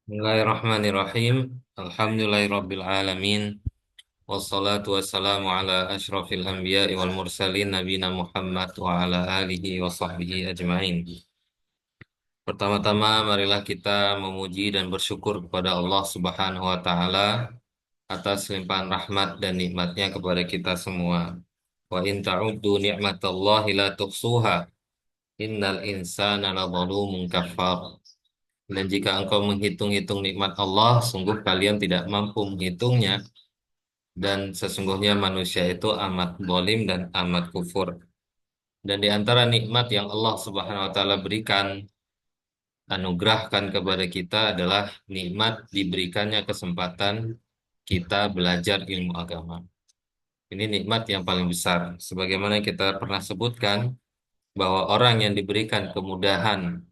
Bismillahirrahmanirrahim. Alhamdulillahirabbil alamin. Wassalatu wassalamu ala asyrafil anbiya'i wal mursalin nabiyina Muhammad wa ala alihi wa sahbihi ajmain. Pertama-tama marilah kita memuji dan bersyukur kepada Allah Subhanahu wa taala atas limpahan rahmat dan nikmatnya kepada kita semua. Wa in ta'uddu ni'matallahi la tuhsuha. Innal insana ladzalumun kafar. Dan jika engkau menghitung-hitung nikmat Allah, sungguh kalian tidak mampu menghitungnya, dan sesungguhnya manusia itu amat zalim dan amat kufur. Dan di antara nikmat yang Allah Subhanahu wa taala berikan, anugerahkan kepada kita adalah nikmat diberikannya kesempatan kita belajar ilmu agama. Ini nikmat yang paling besar. Sebagaimana kita pernah sebutkan, bahwa orang yang diberikan kemudahan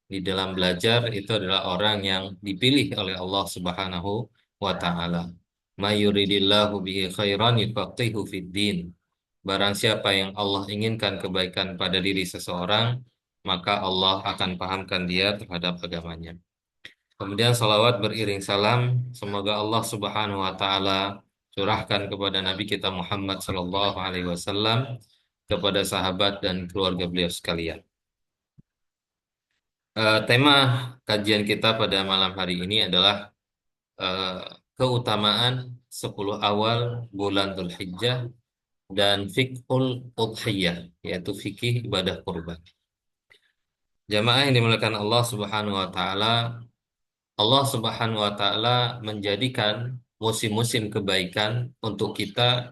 di dalam belajar itu adalah orang yang dipilih oleh Allah Subhanahu wa taala. May yuridillahu bihi khairan yufaqihu fid din. Barang siapa yang Allah inginkan kebaikan pada diri seseorang, maka Allah akan pahamkan dia terhadap agamanya. Kemudian salawat beriring salam, semoga Allah Subhanahu wa taala curahkan kepada Nabi kita Muhammad sallallahu alaihi wasallam, kepada sahabat dan keluarga beliau sekalian. Tema kajian kita pada malam hari ini adalah eh, keutamaan 10 awal bulan Dzulhijjah dan fiqhul udhiyah, yaitu fikih ibadah kurban. Jamaah yang dimuliakan Allah Subhanahu wa taala, Allah Subhanahu wa taala menjadikan musim-musim kebaikan untuk kita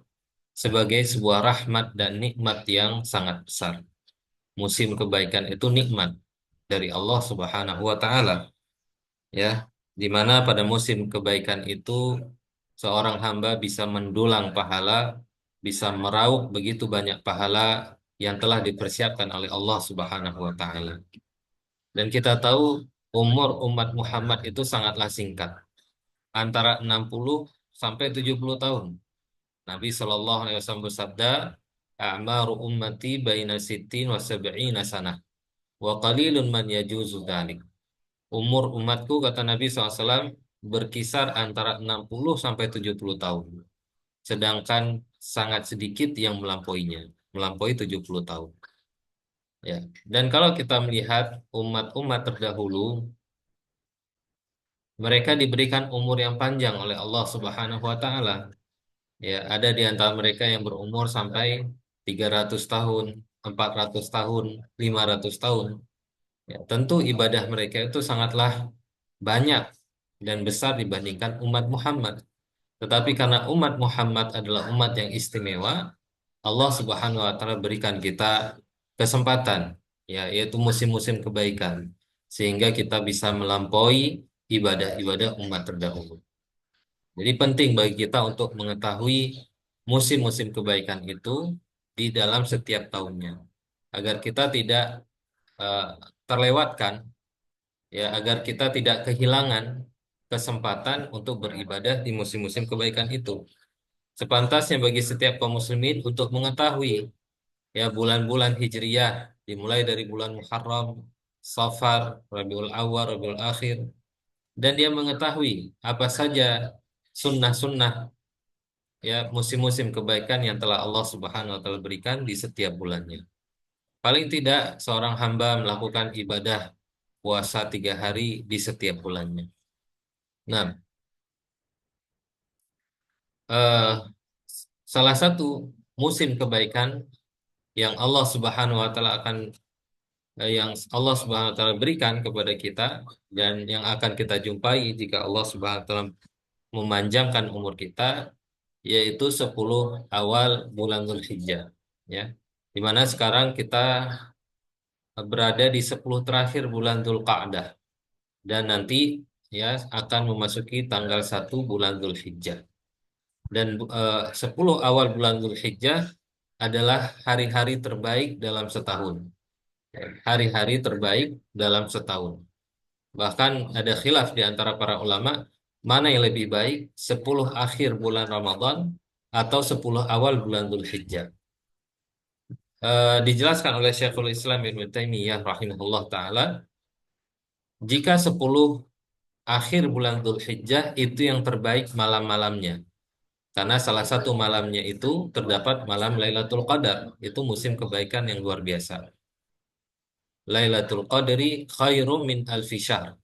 sebagai sebuah rahmat dan nikmat yang sangat besar. Musim kebaikan itu nikmat dari Allah Subhanahu wa taala, ya, di mana pada musim kebaikan itu seorang hamba bisa mendulang pahala, bisa meraup begitu banyak pahala yang telah dipersiapkan oleh Allah Subhanahu wa taala. Dan kita tahu umur umat Muhammad itu sangatlah singkat, antara 60 sampai 70 tahun. Nabi Shallallahu alaihi wasallam bersabda, "A'maru ummati baina sittin wa sab'ina sanah, wa qalilun man yajuzu dzalik." Umur umatku, kata Nabi SAW, berkisar antara 60 sampai 70 tahun. Sedangkan sangat sedikit yang melampauinya, melampaui 70 tahun. Ya. Dan kalau kita melihat umat-umat terdahulu, mereka diberikan umur yang panjang oleh Allah Subhanahu wa taala. Ya, ada di antara mereka yang berumur sampai 300 tahun, 400 tahun, 500 tahun. Ya, tentu ibadah mereka itu sangatlah banyak dan besar dibandingkan umat Muhammad. Tetapi karena umat Muhammad adalah umat yang istimewa, Allah Subhanahu wa taala berikan kita kesempatan, ya, yaitu musim-musim kebaikan, sehingga kita bisa melampaui ibadah-ibadah umat terdahulu. Jadi penting bagi kita untuk mengetahui musim-musim kebaikan itu di dalam setiap tahunnya, agar kita tidak eh, terlewatkan, ya, agar kita tidak kehilangan kesempatan untuk beribadah di musim-musim kebaikan itu. Sepantasnya bagi setiap kaum muslimin untuk mengetahui, ya, bulan-bulan hijriyah, dimulai dari bulan Muharram, Safar, Rabiul Awal, Rabiul Akhir, dan dia mengetahui apa saja sunnah-sunnah, ya, musim-musim kebaikan yang telah Allah Subhanahu wa taala berikan di setiap bulannya. Paling tidak seorang hamba melakukan ibadah puasa 3 hari di setiap bulannya. Nah, eh, salah satu musim kebaikan yang Allah Subhanahu wa taala yang Allah Subhanahu wa taala berikan kepada kita dan yang akan kita jumpai jika Allah Subhanahu wa taala memanjangkan umur kita, yaitu 10 awal bulan Dzulhijjah, ya. Di mana sekarang kita berada di 10 terakhir bulan Dzulqa'dah, dan nanti, ya, akan memasuki tanggal 1 bulan Dzulhijjah. Dan 10 awal bulan Dzulhijjah adalah hari-hari terbaik dalam setahun. Hari-hari terbaik dalam setahun. Bahkan ada khilaf di antara para ulama, mana yang lebih baik, 10 akhir bulan Ramadan atau 10 awal bulan Dzulhijjah. Dijelaskan oleh Syekhul Islam Ibnu Taimiyah rahimahullah taala, jika 10 akhir bulan Dzulhijjah itu yang terbaik malam-malamnya. Karena salah satu malamnya itu terdapat malam Lailatul Qadar. Itu musim kebaikan yang luar biasa. Lailatul Qadri khairum min alfi syahr.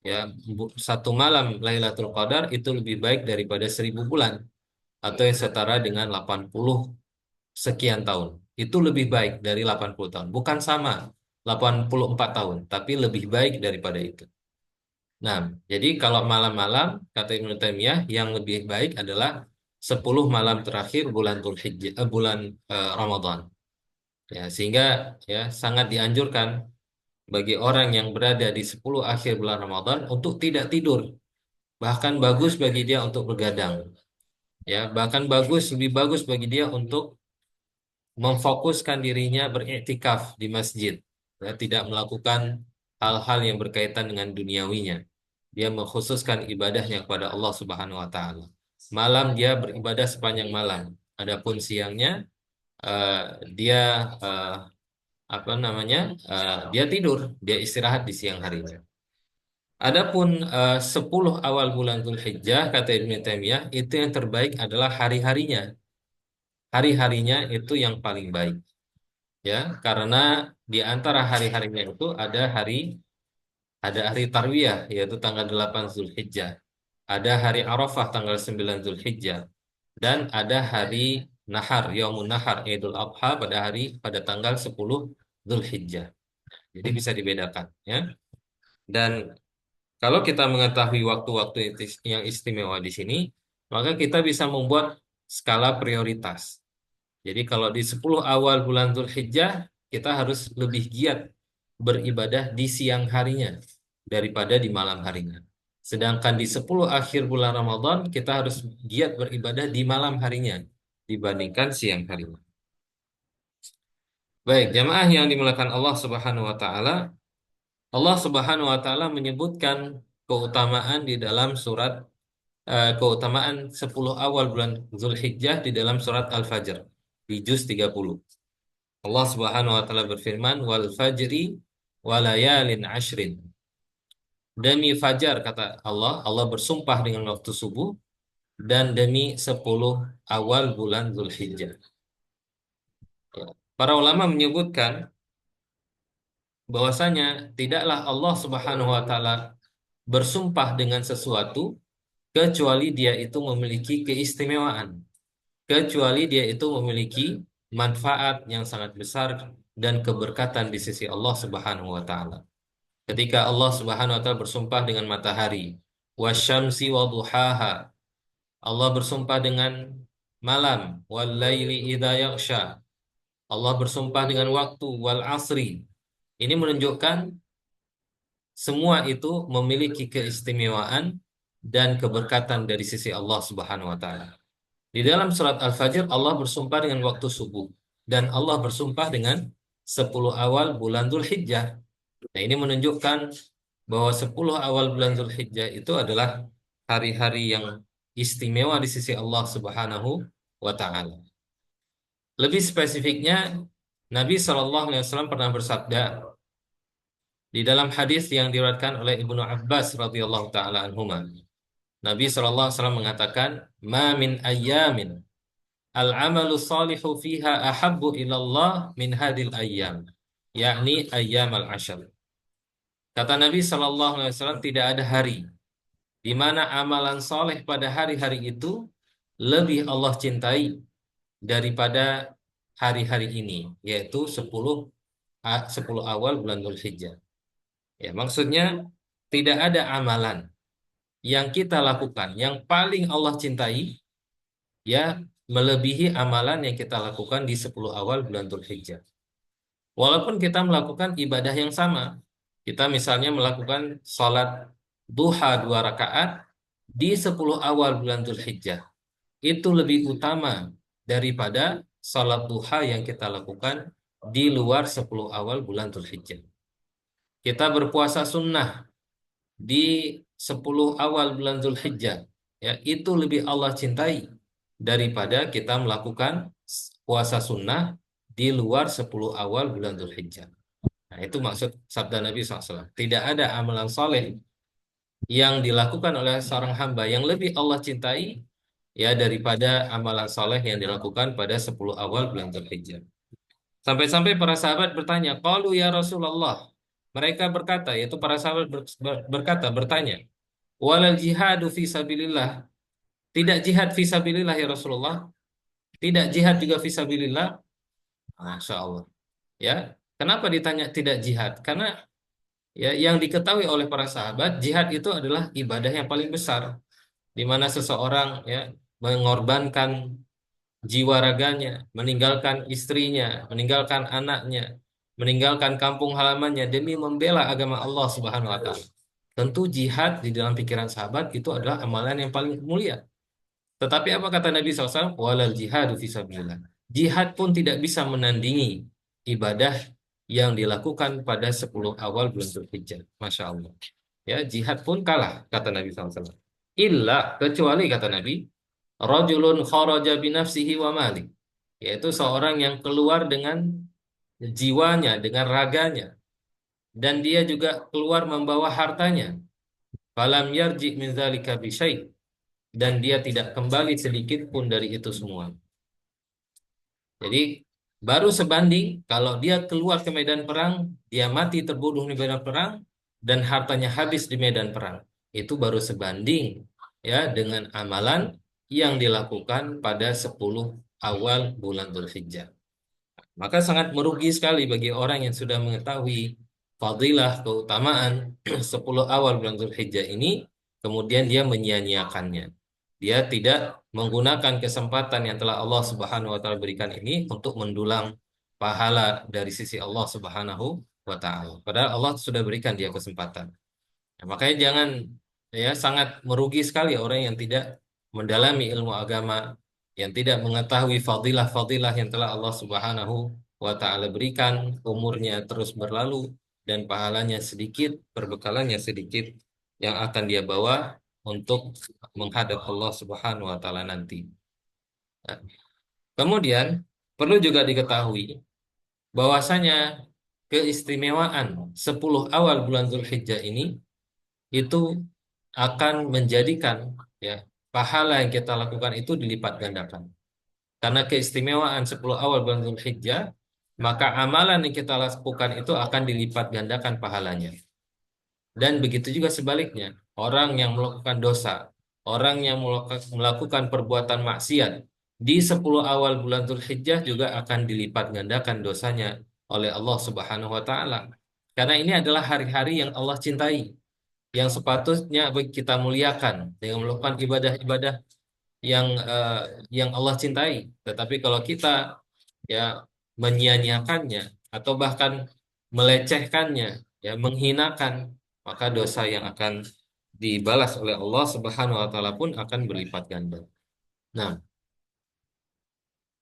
Ya, satu malam Lailatul Qadar itu lebih baik daripada 1.000 bulan atau yang setara dengan 80 sekian tahun. Itu lebih baik dari 80 tahun. Bukan sama 84 tahun, tapi lebih baik daripada itu. Nah, jadi kalau malam-malam kata Ibnu Taimiyah yang lebih baik adalah 10 malam terakhir bulan Dzulhijjah, bulan Ramadan. Ya, sehingga ya sangat dianjurkan bagi orang yang berada di 10 akhir bulan Ramadan untuk tidak tidur. Bahkan bagus bagi dia untuk begadang. Ya, bahkan lebih bagus bagi dia untuk memfokuskan dirinya beriktikaf di masjid. Ya, tidak melakukan hal-hal yang berkaitan dengan duniawinya. Dia mengkhususkan ibadahnya kepada Allah Subhanahu wa taala. Malam dia beribadah sepanjang malam. Adapun siangnya eh, dia eh, apa namanya? Dia tidur, dia istirahat di siang harinya. Adapun 10 awal bulan Dzulhijjah kata Ibnu Taimiyah itu yang terbaik adalah hari-harinya. Hari-harinya itu yang paling baik. Ya, karena di antara hari-harinya itu ada hari Tarwiyah yaitu tanggal 8 Zulhijjah. Ada hari Arafah tanggal 9 Zulhijjah dan ada hari Nahar, Yaumun Nahar, Idul Adha pada tanggal 10 Zulhijjah. Jadi bisa dibedakan ya. Dan kalau kita mengetahui waktu-waktu yang istimewa di sini, maka kita bisa membuat skala prioritas. Jadi kalau di 10 awal bulan Zulhijjah, kita harus lebih giat beribadah di siang harinya daripada di malam harinya. Sedangkan di 10 akhir bulan Ramadan, kita harus giat beribadah di malam harinya dibandingkan siang harinya. Baik, jamaah yang dimuliakan Allah Subhanahu wa taala, Allah Subhanahu wa taala menyebutkan keutamaan di dalam keutamaan 10 awal bulan Zulhijjah di dalam surat Al-Fajr di juz 30. Allah Subhanahu wa taala berfirman, "Wal fajri walayalin ashrin." Demi fajar kata Allah, Allah bersumpah dengan waktu subuh dan demi 10 awal bulan Zulhijjah. Ya. Para ulama menyebutkan bahwasanya tidaklah Allah Subhanahu wa taala bersumpah dengan sesuatu kecuali dia itu memiliki keistimewaan, kecuali dia itu memiliki manfaat yang sangat besar dan keberkatan di sisi Allah Subhanahu wa taala. Ketika Allah Subhanahu wa taala bersumpah dengan matahari, wasyamsi wa duhaha. Allah bersumpah dengan malam, wal laili idza yaghsha. Allah bersumpah dengan waktu, wal asri. Ini menunjukkan semua itu memiliki keistimewaan dan keberkatan dari sisi Allah Subhanahu wa taala. Di dalam surat Al-Fajr Allah bersumpah dengan waktu subuh dan Allah bersumpah dengan 10 awal bulan Dzulhijjah. Nah, ini menunjukkan bahwa 10 awal bulan Zulhijjah itu adalah hari-hari yang istimewa di sisi Allah Subhanahu wa taala. Lebih spesifiknya, Nabi SAW pernah bersabda di dalam hadis yang diriwayatkan oleh Ibnu Abbas radhiyallahu taala anhuma. Nabi SAW mengatakan, "Ma min ayyamin al-amalu salihu fiha ahabbu ilallah min hadil ayyam." Yakni ayyam al-ashr. Kata Nabi SAW, tidak ada hari di mana amalan soleh pada hari-hari itu lebih Allah cintai daripada hari-hari ini, yaitu 10 awal bulan Dzulhijjah. Ya, maksudnya tidak ada amalan yang kita lakukan yang paling Allah cintai ya melebihi amalan yang kita lakukan di 10 awal bulan Dzulhijjah. Walaupun kita melakukan ibadah yang sama, kita misalnya melakukan sholat duha 2 rakaat di 10 awal bulan Dzulhijjah. Itu lebih utama daripada sholat duha yang kita lakukan di luar 10 awal bulan Dzulhijjah. Kita berpuasa sunnah di 10 awal bulan Dzulhijjah. Ya, itu lebih Allah cintai daripada kita melakukan puasa sunnah di luar 10 awal bulan Dzulhijjah. Nah, itu maksud sabda Nabi SAW. Tidak ada amalan soleh yang dilakukan oleh seorang hamba yang lebih Allah cintai ya daripada amalan soleh yang dilakukan pada 10 awal bulan Dzulhijjah. Sampai-sampai para sahabat bertanya, "Qalu ya Rasulullah." Mereka berkata, yaitu para sahabat berkata, bertanya, "Walal jihadu fi sabilillah." Tidak jihad fi sabilillah ya Rasulullah? Tidak jihad juga fi sabilillah? Masya Allah. Ya, kenapa ditanya tidak jihad? Karena ya yang diketahui oleh para sahabat, jihad itu adalah ibadah yang paling besar, di mana seseorang ya mengorbankan jiwa raganya, meninggalkan istrinya, meninggalkan anaknya, meninggalkan kampung halamannya demi membela agama Allah Subhanahu wa taala. Tentu jihad di dalam pikiran sahabat itu adalah amalan yang paling mulia. Tetapi apa kata Nabi SAW? Walal jihadu fisabilillah. Jihad pun tidak bisa menandingi ibadah yang dilakukan pada 10 awal bulan Dzulhijjah. Masya Allah. Ya, jihad pun kalah, kata Nabi SAW. Illa, kecuali kata Nabi, rajulun kharaja binafsihi wa mali. Yaitu seorang yang keluar dengan jiwanya, dengan raganya. Dan dia juga keluar membawa hartanya. Falam yarji min dzalika bi syai'. Dan dia tidak kembali sedikit pun dari itu semua. Jadi baru sebanding kalau dia keluar ke medan perang, dia mati terbunuh di medan perang dan hartanya habis di medan perang. Itu baru sebanding ya dengan amalan yang dilakukan pada 10 awal bulan Dzulhijjah. Maka sangat merugi sekali bagi orang yang sudah mengetahui fadilah keutamaan 10 awal bulan Dzulhijjah ini, kemudian dia menyia-nyiakannya. Dia tidak menggunakan kesempatan yang telah Allah Subhanahu wa taala berikan ini untuk mendulang pahala dari sisi Allah Subhanahu wa taala. Padahal Allah sudah berikan dia kesempatan. Ya, makanya jangan ya sangat merugi sekali orang yang tidak mendalami ilmu agama, yang tidak mengetahui fadilah-fadilah yang telah Allah Subhanahu wa taala berikan, umurnya terus berlalu dan pahalanya sedikit, perbekalannya sedikit yang akan dia bawa untuk menghadap Allah Subhanahu wa taala nanti. Nah, kemudian perlu juga diketahui bahwasanya keistimewaan 10 awal bulan Zulhijjah ini itu akan menjadikan ya pahala yang kita lakukan itu dilipat gandakan. Karena keistimewaan 10 awal bulan Dzulhijjah, maka amalan yang kita lakukan itu akan dilipat gandakan pahalanya. Dan begitu juga sebaliknya, orang yang melakukan dosa, orang yang melakukan perbuatan maksiat di 10 awal bulan Dzulhijjah juga akan dilipat gandakan dosanya oleh Allah Subhanahu wa taala. Karena ini adalah hari-hari yang Allah cintai, yang sepatutnya kita muliakan dengan melakukan ibadah-ibadah yang eh, yang Allah cintai. Tetapi kalau kita ya menyia-nyiakannya atau bahkan melecehkannya, ya menghinakan, maka dosa yang akan dibalas oleh Allah Subhanahu wa taala pun akan berlipat ganda. Nah,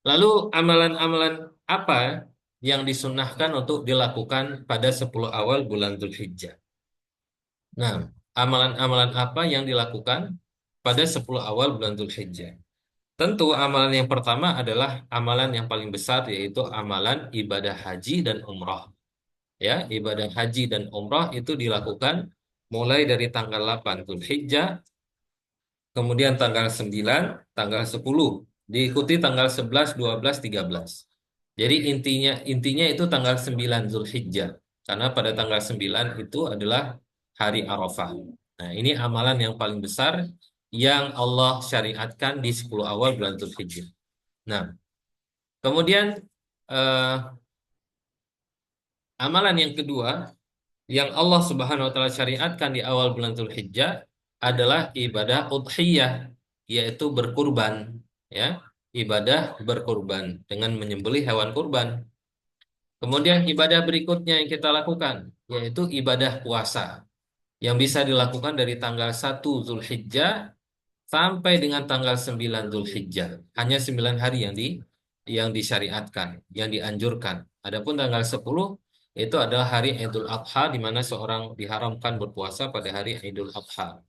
lalu amalan-amalan apa yang disunnahkan untuk dilakukan pada 10 awal bulan Dzulhijjah? Nah, amalan-amalan apa yang dilakukan pada 10 awal bulan Dzulhijjah? Tentu amalan yang pertama adalah amalan yang paling besar, yaitu amalan ibadah haji dan umrah. Ya, ibadah haji dan umrah itu dilakukan mulai dari tanggal 8 Dzulhijjah, kemudian tanggal 9, tanggal 10, diikuti tanggal 11, 12, 13. Jadi intinya itu tanggal 9 Zulhijjah. Karena pada tanggal 9 itu adalah hari Arafah. Nah, ini amalan yang paling besar yang Allah syariatkan di 10 awal bulan Zulhijjah. Nah, kemudian eh, amalan yang kedua yang Allah Subhanahu wa taala syariatkan di awal bulan Zulhijjah adalah ibadah udhiyah, yaitu berkurban, ya. Ibadah berkurban dengan menyembelih hewan kurban. Kemudian ibadah berikutnya yang kita lakukan yaitu ibadah puasa yang bisa dilakukan dari tanggal 1 Zulhijjah sampai dengan tanggal 9 Zulhijjah. Hanya 9 hari yang disyariatkan, yang dianjurkan. Adapun tanggal 10 itu adalah hari Idul Adha, di mana seorang diharamkan berpuasa pada hari Idul Adha.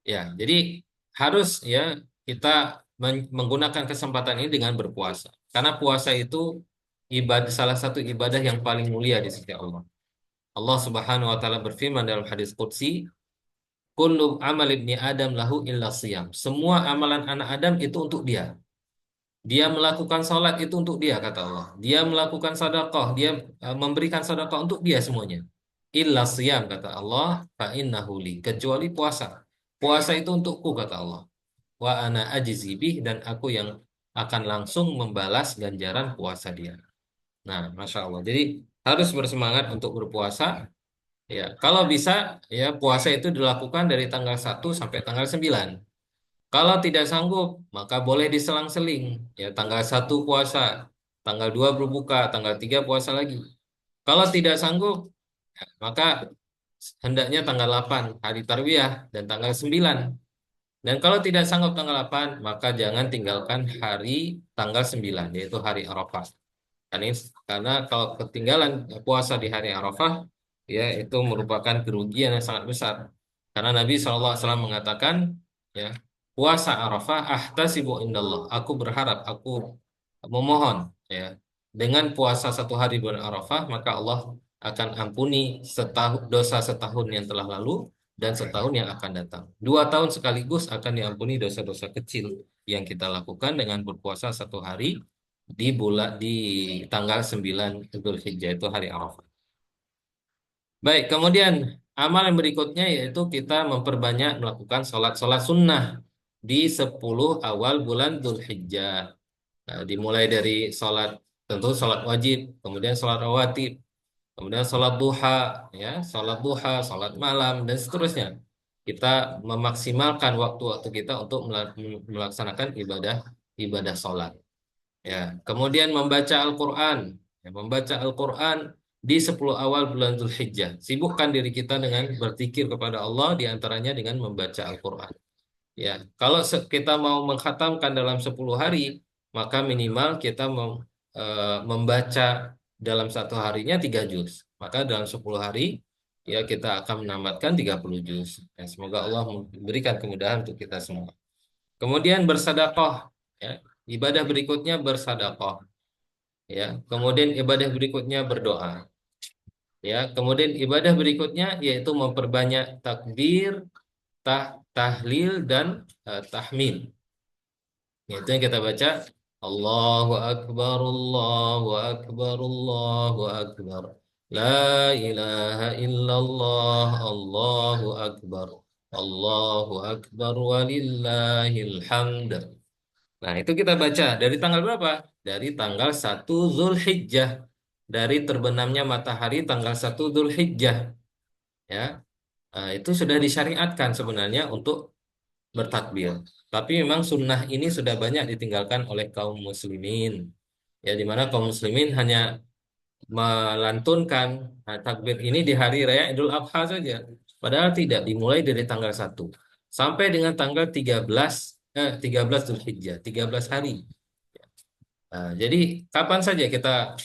Ya, jadi harus ya kita menggunakan kesempatan ini dengan berpuasa. Karena puasa itu ibadah, salah satu ibadah yang paling mulia di sisi Allah. Allah Subhanahu wa taala berfirman dalam hadis qudsi, kullu amal ibni Adam lahu illa siyam. Semua amalan anak Adam itu untuk dia. Dia melakukan sholat itu untuk dia, kata Allah. Dia melakukan sedekah, dia memberikan sedekah untuk dia semuanya. Illa siyam, kata Allah, fa innahu li. Kecuali puasa. Puasa itu untukku, kata Allah. Wa ana ajzi bih, dan aku yang akan langsung membalas ganjaran puasa dia. Nah, Masya Allah. Jadi harus bersemangat untuk berpuasa. Ya, kalau bisa, ya puasa itu dilakukan dari tanggal 1 sampai tanggal 9. Kalau tidak sanggup, maka boleh diselang-seling. Ya, tanggal 1 puasa, tanggal 2 berbuka, tanggal 3 puasa lagi. Kalau tidak sanggup, ya, maka hendaknya tanggal 8 hari Tarwiyah dan tanggal 9. Dan kalau tidak sanggup tanggal 8, maka jangan tinggalkan hari tanggal 9, yaitu hari Arafah. Karena kalau ketinggalan puasa di hari Arafah, ya itu merupakan kerugian yang sangat besar. Karena Nabi SAW mengatakan, ya puasa Arafah ahtasibu indallah. Aku berharap, aku memohon, ya dengan puasa 1 hari bulan Arafah, maka Allah akan ampuni dosa setahun yang telah lalu dan setahun yang akan datang. 2 tahun sekaligus akan diampuni dosa-dosa kecil yang kita lakukan dengan berpuasa 1 hari di tanggal 9 Dzulhijjah, itu hari Arafah. Baik, kemudian amal yang berikutnya yaitu kita memperbanyak melakukan sholat-sholat sunnah di 10 awal bulan Dzulhijjah. Nah, dimulai dari sholat, tentu sholat wajib, kemudian sholat rawatib, kemudian sholat duha, sholat malam, dan seterusnya. Kita memaksimalkan waktu-waktu kita untuk melaksanakan ibadah ibadah sholat. Ya, kemudian membaca Al-Quran. Ya, membaca Al-Quran di 10 awal bulan Dzulhijjah. Sibukkan diri kita dengan berzikir kepada Allah, diantaranya dengan membaca Al-Quran. Ya, kalau kita mau mengkhatamkan dalam 10 hari, maka minimal kita membaca dalam 1 harinya 3 juz. Maka dalam 10 hari, ya kita akan menamatkan 30 juz. Ya, semoga Allah memberikan kemudahan untuk kita semua. Kemudian bersedekah, ya. Ibadah berikutnya bersedekah, ya. Kemudian ibadah berikutnya berdoa, ya. Kemudian ibadah berikutnya yaitu memperbanyak takbir, tahlil, dan tahmid. Itu yang kita baca, Allahu Akbar, Allahu Akbar, Allahu Akbar, La ilaha illallah, Allahu Akbar, Allahu Akbar, walillahil hamd. Nah, itu kita baca dari tanggal berapa? Dari tanggal 1 Zulhijjah. Dari terbenamnya matahari tanggal 1 Zulhijjah. Ya, itu sudah disyariatkan sebenarnya untuk bertakbir. Tapi memang sunnah ini sudah banyak ditinggalkan oleh kaum muslimin. Ya, di mana kaum muslimin hanya melantunkan takbir ini di hari raya Idul Adha saja. Padahal tidak, dimulai dari tanggal 1 sampai dengan tanggal 13 Zulhijjah, 13 hari. Jadi kapan saja kita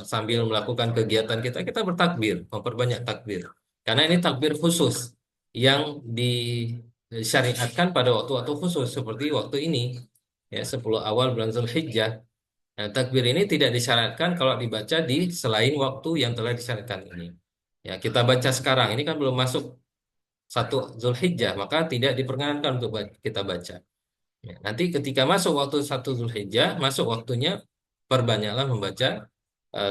sambil melakukan kegiatan kita, kita bertakbir, memperbanyak takbir. Karena ini takbir khusus yang disyariatkan pada waktu-waktu khusus seperti waktu ini, ya 10 awal bulan Zulhijjah. Nah, takbir ini tidak disyaratkan kalau dibaca di selain waktu yang telah disyaratkan ini. Ya, kita baca sekarang, ini kan belum masuk 1 Zulhijjah, maka tidak diperkenankan untuk kita baca. Ya, nanti ketika masuk waktu 1 Zulhijjah, masuk waktunya, perbanyaklah membaca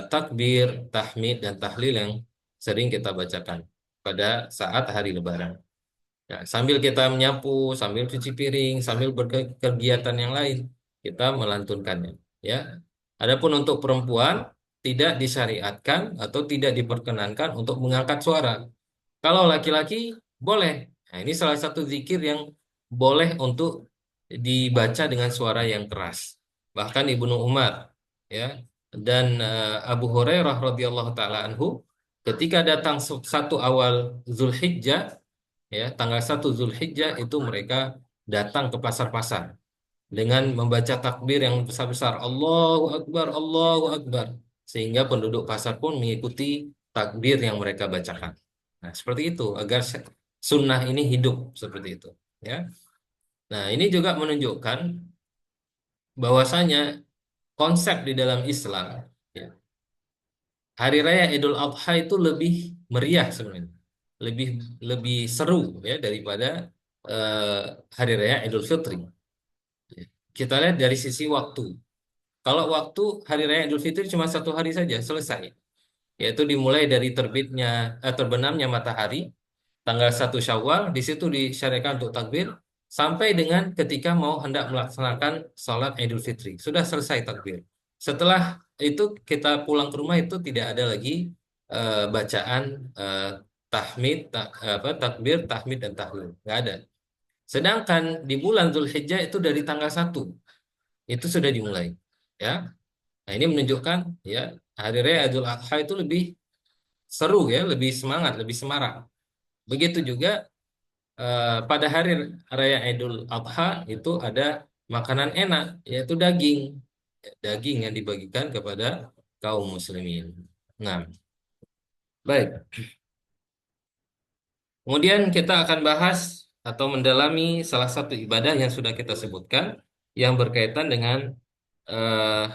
takbir, tahmid, dan tahlil yang sering kita bacakan pada saat hari Lebaran. Ya, sambil kita menyapu, sambil cuci piring, sambil berkegiatan yang lain, kita melantunkannya. Ya, adapun untuk perempuan tidak disyariatkan atau tidak diperkenankan untuk mengangkat suara. Kalau laki-laki boleh. Nah, ini salah satu zikir yang boleh untuk dibaca dengan suara yang keras. Bahkan Ibnu Umar, ya, dan Abu Hurairah radhiyallahu taala anhu ketika datang 1 awal Zulhijjah, ya, tanggal 1 Zulhijjah itu mereka datang ke pasar-pasar dengan membaca takbir yang besar-besar, Allahu Akbar, Allahu Akbar, sehingga penduduk pasar pun mengikuti takbir yang mereka bacakan. Nah, seperti itu agar sunnah ini hidup seperti itu, ya. Nah, ini juga menunjukkan bahwasanya konsep di dalam Islam, ya, Hari Raya Idul Adha itu lebih meriah sebenarnya. lebih lebih seru ya daripada hari raya Idul Fitri. Kita lihat dari sisi waktu. Kalau waktu hari raya Idul Fitri cuma 1 hari saja selesai, yaitu dimulai dari terbenamnya matahari tanggal 1 Syawal, di situ disyariatkan untuk takbir sampai dengan ketika mau hendak melaksanakan sholat Idul Fitri. Sudah selesai takbir. Setelah itu kita pulang ke rumah itu tidak ada lagi bacaan takbir, tahmid dan tahlil. Nggak ada. Sedangkan di bulan Zulhijjah itu dari tanggal 1 itu sudah dimulai. Ya. Nah, ini menunjukkan ya hari raya Idul Adha itu lebih seru ya, lebih semangat, lebih semarak. Begitu juga pada hari raya Idul Adha itu ada makanan enak, yaitu daging. Daging yang dibagikan kepada kaum muslimin. Nah, baik. Kemudian kita akan bahas atau mendalami salah satu ibadah yang sudah kita sebutkan yang berkaitan dengan eh,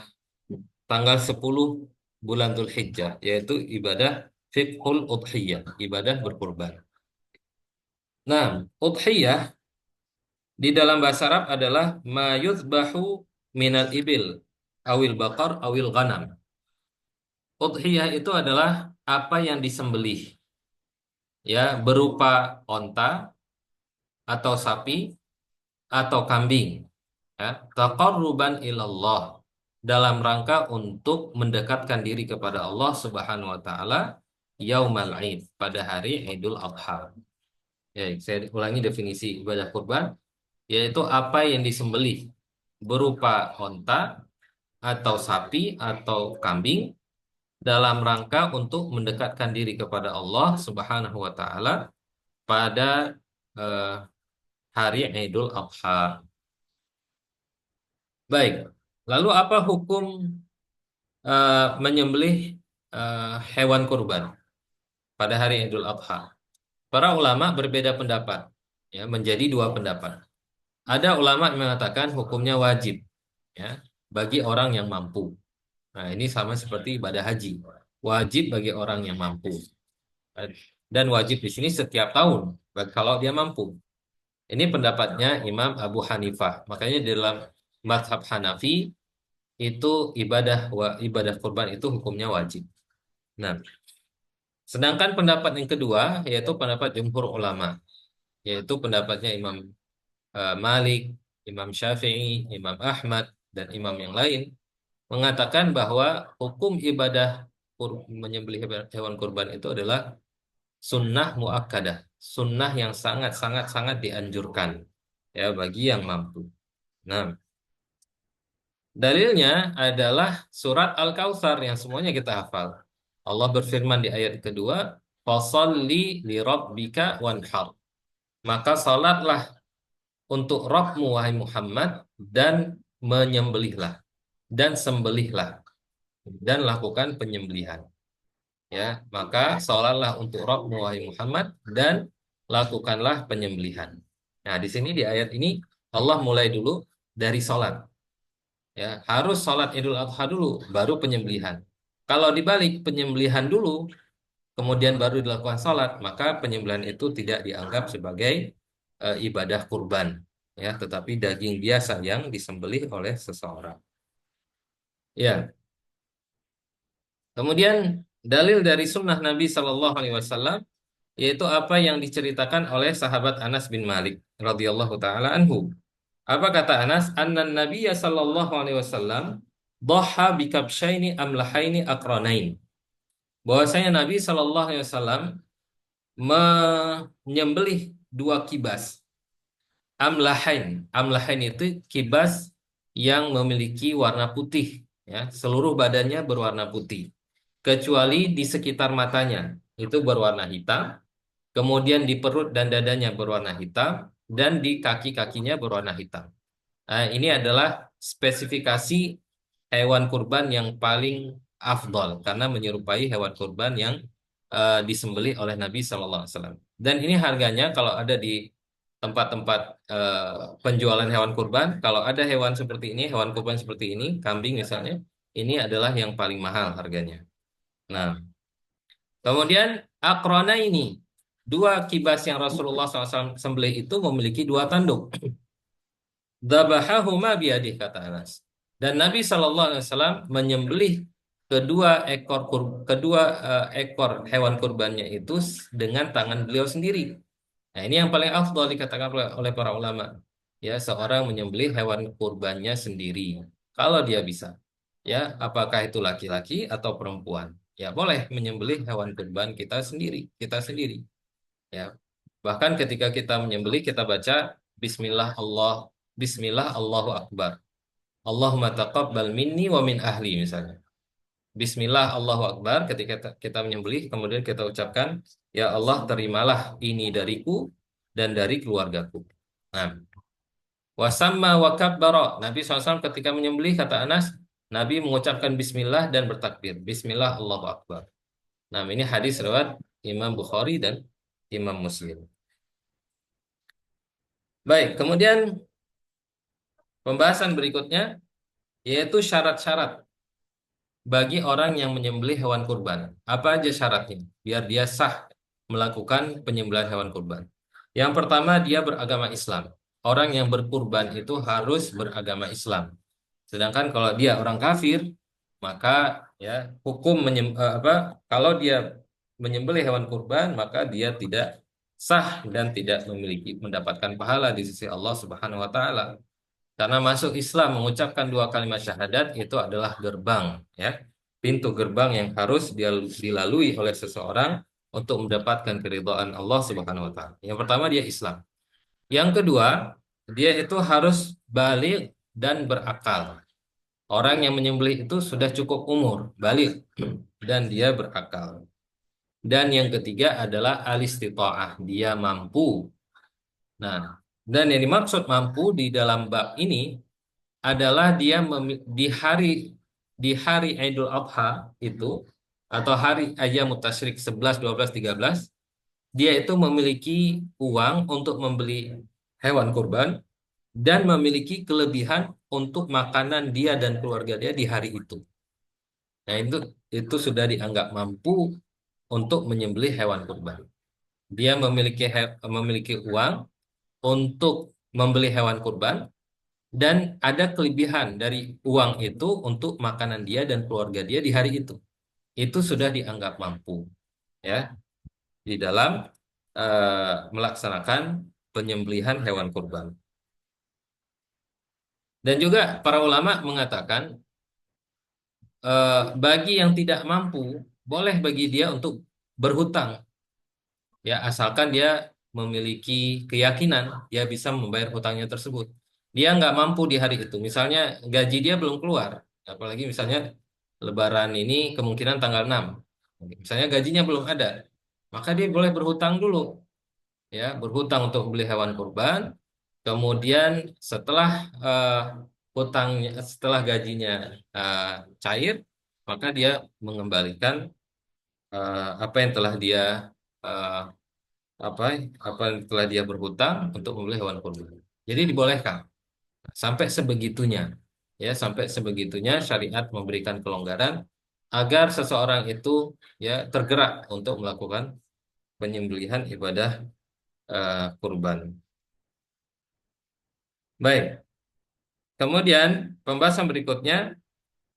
tanggal 10 bulan Dzulhijjah, yaitu ibadah fiqhul udhiyah, ibadah berkurban. Nah, udhiyah di dalam bahasa Arab adalah ma yuzbahu minal ibil awil bakar awil ghanam. Udhiyah itu adalah apa yang disembelih ya berupa onta atau sapi atau kambing ya taqarruban ilallah dalam rangka untuk mendekatkan diri kepada Allah Subhanahu wa taala yaumal Id pada hari Idul Adha. Ya, saya ulangi definisi ibadah kurban yaitu apa yang disembelih berupa onta atau sapi atau kambing dalam rangka untuk mendekatkan diri kepada Allah Subhanahu wa taala pada eh, hari Idul Adha. Baik. Lalu apa hukum menyembelih hewan kurban pada hari Idul Adha? Para ulama berbeda pendapat, ya, menjadi 2 pendapat. Ada ulama yang mengatakan hukumnya wajib, ya, bagi orang yang mampu. Nah, ini sama seperti ibadah haji, wajib bagi orang yang mampu. Dan wajib di sini setiap tahun, kalau dia mampu. Ini pendapatnya Imam Abu Hanifah. Makanya di dalam mazhab Hanafi itu ibadah kurban itu hukumnya wajib. Nah, sedangkan pendapat yang kedua yaitu pendapat jumhur ulama, yaitu pendapatnya Imam Malik, Imam Syafi'i, Imam Ahmad dan imam yang lain mengatakan bahwa hukum ibadah menyembelih hewan kurban itu adalah sunnah muakkadah, sunnah yang sangat sangat sangat dianjurkan ya bagi yang mampu. Nah, dalilnya adalah surat Al-Kautsar yang semuanya kita hafal. Allah berfirman di ayat kedua, "Fasholli li rabbika wanhar." Maka salatlah untuk Rabbmu wahai Muhammad dan menyembelihlah dan sembelihlah dan lakukan penyembelihan. Ya, maka salatlah untuk Rabbmu wahai Muhammad dan lakukanlah penyembelihan. Nah, di sini di ayat ini Allah mulai dulu dari salat. Ya, harus sholat Idul Adha dulu, baru penyembelihan. Kalau dibalik penyembelihan dulu, kemudian baru dilakukan sholat, maka penyembelihan itu tidak dianggap sebagai ibadah kurban, ya, tetapi daging biasa yang disembelih oleh seseorang. Ya, kemudian dalil dari sunnah Nabi Shallallahu Alaihi Wasallam yaitu apa yang diceritakan oleh sahabat Anas bin Malik radhiyallahu taala anhu. Apa kata Anas? Annan Nabiyya sallallahu alaihi wasallam dhaha bikabsyaini amlahaini akranain. Bahwasanya Nabi sallallahu alaihi wasallam menyembelih 2 kibas. Amlahain. Amlahain itu kibas yang memiliki warna putih, ya. Seluruh badannya berwarna putih, kecuali di sekitar matanya itu berwarna hitam. Kemudian di perut dan dadanya berwarna hitam dan di kaki-kakinya berwarna hitam. Nah, ini adalah spesifikasi hewan kurban yang paling afdol karena menyerupai hewan kurban yang disembelih oleh Nabi Shallallahu Alaihi Wasallam. Dan ini harganya kalau ada di tempat-tempat penjualan hewan kurban, kalau ada hewan seperti ini, hewan kurban seperti ini, kambing misalnya, ini adalah yang paling mahal harganya. Nah, kemudian akrona ini. dua kibas yang Rasulullah SAW sembelih itu memiliki dua tanduk. Dzabahahuma biyadih, kata Anas. Dan Nabi SAW menyembelih kedua ekor hewan kurbannya itu dengan tangan beliau sendiri. Nah, ini yang paling afdal dikatakan oleh para ulama. Ya, seorang menyembelih hewan kurbannya sendiri. Kalau dia bisa. Ya, apakah itu laki-laki atau perempuan? Ya, boleh menyembelih hewan kurban kita sendiri. Ya. Bahkan ketika kita menyembelih kita baca Bismillah Allahu Akbar. Allahumma taqabbal minni wa min ahli misalnya. Bismillah Allahu Akbar ketika kita menyembelih kemudian kita ucapkan ya Allah terimalah ini dariku dan dari keluargaku. Nah, wasamma wa kabbara. Nabi SAW ketika menyembelih kata Anas, Nabi mengucapkan bismillah dan bertakbir. Bismillah Allahu Akbar. Nah, ini hadis riwayat Imam Bukhari dan Imam Muslim. Baik, kemudian pembahasan berikutnya yaitu syarat-syarat bagi orang yang menyembelih hewan kurban. Apa aja syaratnya? Biar dia sah melakukan penyembelihan hewan kurban. Yang pertama, dia beragama Islam. Orang yang berkurban itu harus beragama Islam. Sedangkan kalau dia orang kafir, maka ya hukum kalau dia menyembelih hewan kurban, maka dia tidak sah dan tidak mendapatkan pahala di sisi Allah Subhanahu wa taala. Karena masuk Islam mengucapkan dua kalimat syahadat itu adalah gerbang, ya, pintu gerbang yang harus dilalui oleh seseorang untuk mendapatkan keridhaan Allah Subhanahu Wa Taala. Yang pertama dia Islam. Yang kedua dia itu harus balik dan berakal. Orang yang menyembelih itu sudah cukup umur, balik dan dia berakal. Dan yang ketiga adalah alistita'ah, dia mampu. Nah, dan yang dimaksud mampu di dalam bab ini adalah dia di hari Idul Adha itu atau hari Ayyamut Tasyrik 11, 12, 13 dia itu memiliki uang untuk membeli hewan kurban dan memiliki kelebihan untuk makanan dia dan keluarga dia di hari itu. Nah, itu sudah dianggap mampu untuk menyembelih hewan kurban. Dia memiliki uang untuk membeli hewan kurban dan ada kelebihan dari uang itu untuk makanan dia dan keluarga dia di hari itu. Itu sudah dianggap mampu, ya, di dalam melaksanakan penyembelihan hewan kurban. Dan juga para ulama mengatakan bagi yang tidak mampu, boleh bagi dia untuk berhutang, ya, asalkan dia memiliki keyakinan dia bisa membayar hutangnya tersebut. Dia nggak mampu di hari itu, misalnya gaji dia belum keluar, apalagi misalnya Lebaran ini kemungkinan tanggal 6, misalnya gajinya belum ada, maka dia boleh berhutang dulu, ya, berhutang untuk beli hewan kurban, kemudian setelah setelah gajinya eh, cair, maka dia mengembalikan apa yang telah dia eh, apa apa yang telah dia berhutang untuk membeli hewan kurban. Jadi dibolehkan sampai sebegitunya, ya, sampai sebegitunya syariat memberikan kelonggaran agar seseorang itu ya tergerak untuk melakukan penyembelihan ibadah kurban. Baik, kemudian pembahasan berikutnya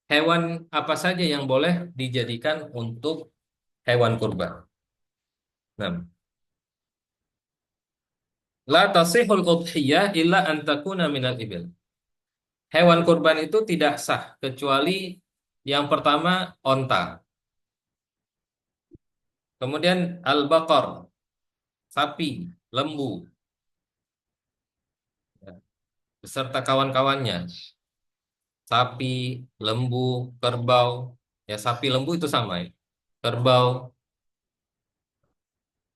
hewan apa saja yang boleh dijadikan untuk hewan kurban. Nah, la tasihul udhiyah illa an takuna minal ibil. Hewan kurban itu tidak sah kecuali yang pertama onta, kemudian al-baqar, sapi, lembu, ya, beserta kawan-kawannya, sapi, lembu, kerbau, ya sapi lembu itu sama, ya. Kerbau,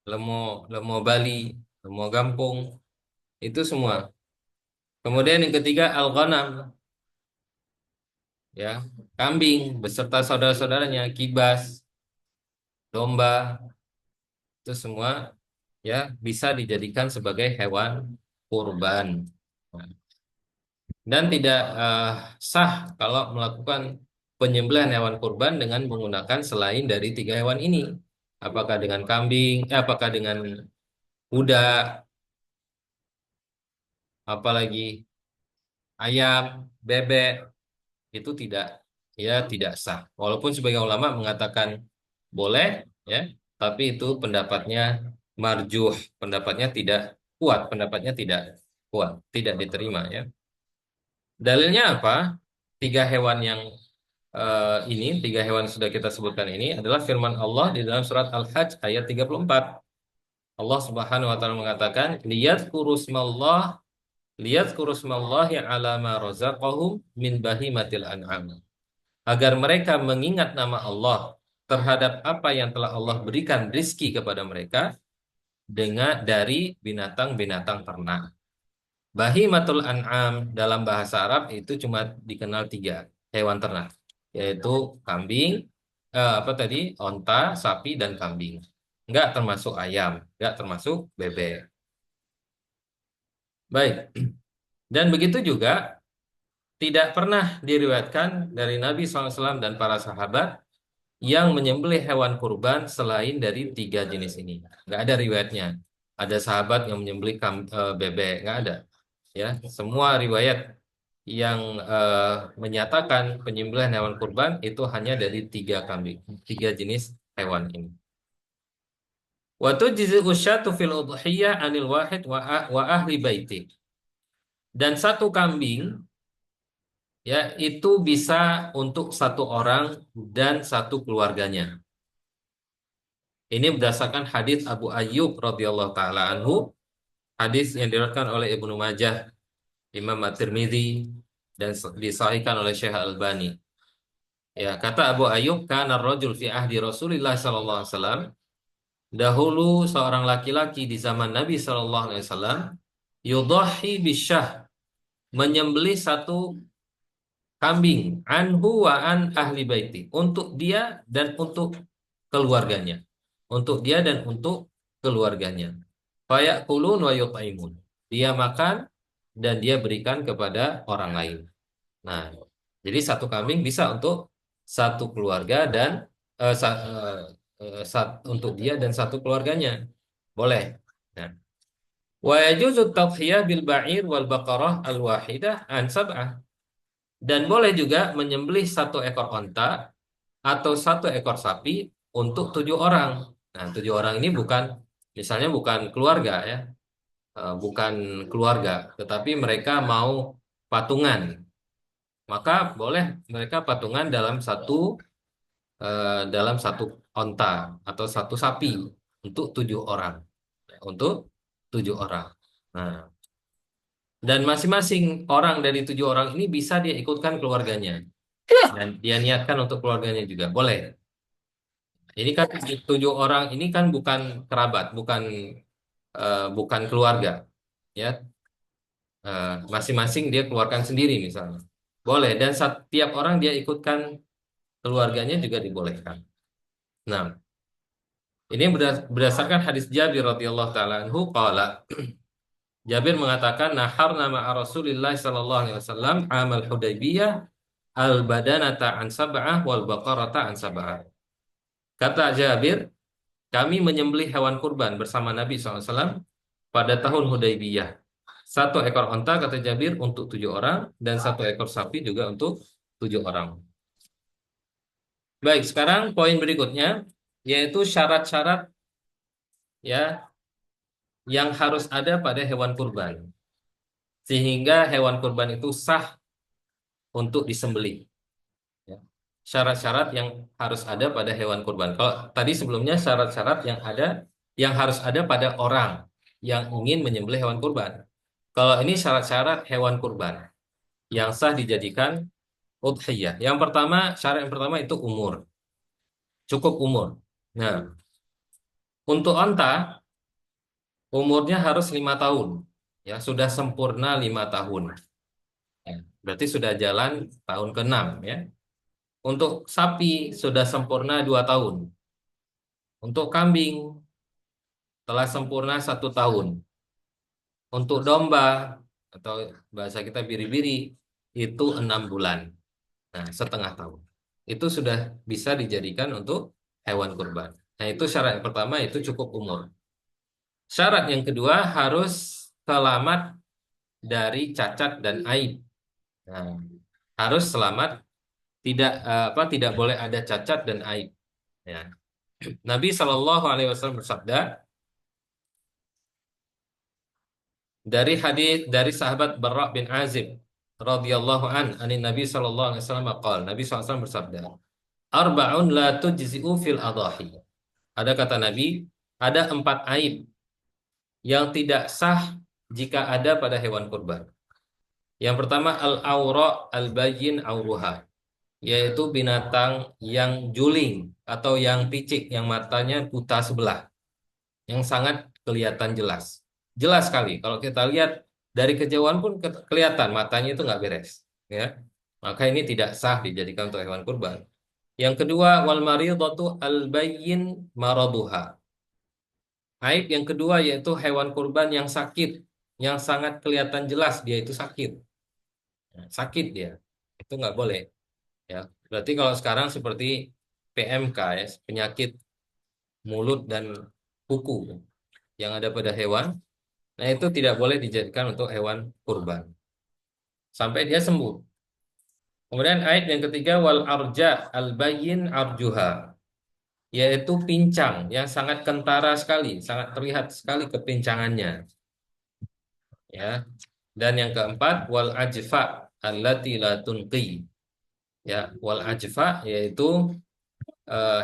lemo, lemo Bali, lemo Gampung, itu semua. Kemudian yang ketiga al-ghanam, ya, kambing beserta saudara-saudaranya, kibas, domba, itu semua ya bisa dijadikan sebagai hewan kurban. Dan tidak sah kalau melakukan penyembelihan hewan kurban dengan menggunakan selain dari tiga hewan ini. Apakah dengan kambing, apakah dengan kuda, apalagi ayam, bebek, itu tidak, ya tidak sah. Walaupun sebagian ulama mengatakan boleh, ya, tapi itu pendapatnya marjuh, pendapatnya tidak kuat, pendapatnya tidak kuat, tidak diterima, ya. Dalilnya apa? Tiga hewan yang tiga hewan sudah kita sebutkan ini adalah firman Allah di dalam surat Al-Hajj ayat 34. Allah Subhanahu wa taala mengatakan, liyadhkurusmallahi ala ma razaqahum min bahimatil an'am. Agar mereka mengingat nama Allah terhadap apa yang telah Allah berikan rizki kepada mereka dari binatang-binatang ternak. Bahimatul an'am dalam bahasa Arab itu cuma dikenal tiga hewan ternak, yaitu kambing, apa tadi, onta, sapi, dan kambing. Enggak termasuk ayam, enggak termasuk bebek. Baik, dan begitu juga tidak pernah diriwayatkan dari Nabi SAW dan para sahabat yang menyembelih hewan kurban selain dari tiga jenis ini. Enggak ada riwayatnya. Ada sahabat yang menyembelih bebek, enggak ada. Ya, semua riwayat yang menyatakan penyembelihan hewan kurban itu hanya dari tiga kambing, tiga jenis hewan ini. Wa tujzi usyatu fil udhiyah anil wahid wa ahli baiti. Dan satu kambing, ya, itu bisa untuk satu orang dan satu keluarganya. Ini berdasarkan hadis Abu Ayyub radhiyallahu taala anhu, hadis yang diriwayatkan oleh Ibnu Majah, Imam At-Tirmidzi, dan disahihkan oleh Syekh Al-Albani. Ya, kata Abu Ayyub, kana rajul fi ahdi Rasulillah sallallahu alaihi wasallam. Dahulu seorang laki-laki di zaman Nabi sallallahu alaihi wasallam yudhahi bisyah, menyembelih satu kambing, anhu wa an ahli baiti, untuk dia dan untuk keluarganya. Untuk dia dan untuk keluarganya. Fayakulun wa yut'imun. Dia makan dan dia berikan kepada orang lain. Nah, jadi satu kambing bisa untuk satu keluarga dan eh, sa- untuk dia dan satu keluarganya. Boleh. Nah, wa yajuzu tadhiyah bil ba'ir wal baqarah al wahidah an sab'ah. Dan boleh juga menyembelih satu ekor onta atau satu ekor sapi untuk 7 orang. Nah, 7 orang ini bukan, misalnya bukan keluarga, ya, bukan keluarga, tetapi mereka mau patungan. Maka boleh mereka patungan dalam satu onta atau satu sapi untuk 7 orang, untuk 7 orang. Nah, dan masing-masing orang dari 7 orang ini bisa dia ikutkan keluarganya dan dia niatkan untuk keluarganya juga boleh. Ini kan 7 orang ini kan bukan kerabat, bukan keluarga, ya. Masing-masing dia keluarkan sendiri misalnya. Boleh, dan setiap orang dia ikutkan keluarganya juga dibolehkan. Nah, ini berdasarkan hadis Jabir radhiyallahu taala anhu qala. Jabir mengatakan naharna ma'a Rasulillah sallallahu alaihi wasallam amal Hudaybiyah al-badanata an sab'ah wal baqarata an sab'ah. Kata Jabir, kami menyembelih hewan kurban bersama Nabi SAW pada tahun Hudaybiyah. Satu ekor onta, kata Jabir, untuk 7 orang, dan satu ekor sapi juga untuk 7 orang. Baik, sekarang poin berikutnya, yaitu syarat-syarat, ya, yang harus ada pada hewan kurban. Sehingga hewan kurban itu sah untuk disembelih. Ya. Syarat-syarat yang harus ada pada hewan kurban. Kalau tadi sebelumnya syarat-syarat yang harus ada pada orang yang ingin menyembelih hewan kurban. Kalau ini syarat-syarat hewan kurban yang sah dijadikan udhiyah. Syarat yang pertama itu umur. Cukup umur. Nah, untuk onta umurnya harus 5 tahun. Ya, sudah sempurna 5 tahun. Ya, berarti sudah jalan tahun ke-6, ya. Untuk sapi sudah sempurna 2 tahun. Untuk kambing telah sempurna 1 tahun. Untuk domba atau bahasa kita biri-biri itu 6 bulan. Nah, setengah tahun. Itu sudah bisa dijadikan untuk hewan kurban. Nah, itu syarat yang pertama, itu cukup umur. Syarat yang kedua harus selamat dari cacat dan aib. Nah, harus selamat, tidak boleh ada cacat dan aib. Ya. Nabi Shallallahu Alaihi Wasallam bersabda dari hadis dari sahabat Barra bin Azib radhiyallahu anin Nabi Shallallahu Alaihi Wasallam qala, Nabi SAW bersabda, Arba'un la tujzi'u fil adahi. Ada kata Nabi, ada 4 aib yang tidak sah jika ada pada hewan kurban. Yang pertama al-aura al-bayyin auruha, yaitu binatang yang juling atau yang picik, yang matanya buta sebelah, yang sangat kelihatan jelas. Jelas sekali. Kalau kita lihat dari kejauhan pun kelihatan matanya itu nggak beres. Ya. Maka ini tidak sah dijadikan untuk hewan kurban. Yang kedua, wal maridatu al bayyin maraduha. Aib yang kedua yaitu hewan kurban yang sakit, yang sangat kelihatan jelas dia itu sakit. Sakit dia. Itu nggak boleh. Ya. Berarti kalau sekarang seperti PMK, ya, penyakit mulut dan kuku yang ada pada hewan, nah itu tidak boleh dijadikan untuk hewan kurban sampai dia sembuh. Kemudian ayat yang ketiga wal arja al bayyin arjuha, yaitu pincang yang sangat kentara sekali, sangat terlihat sekali kepincangannya, ya. Dan yang keempat wal ajfa allati la tunqi, ya, wal ajfa yaitu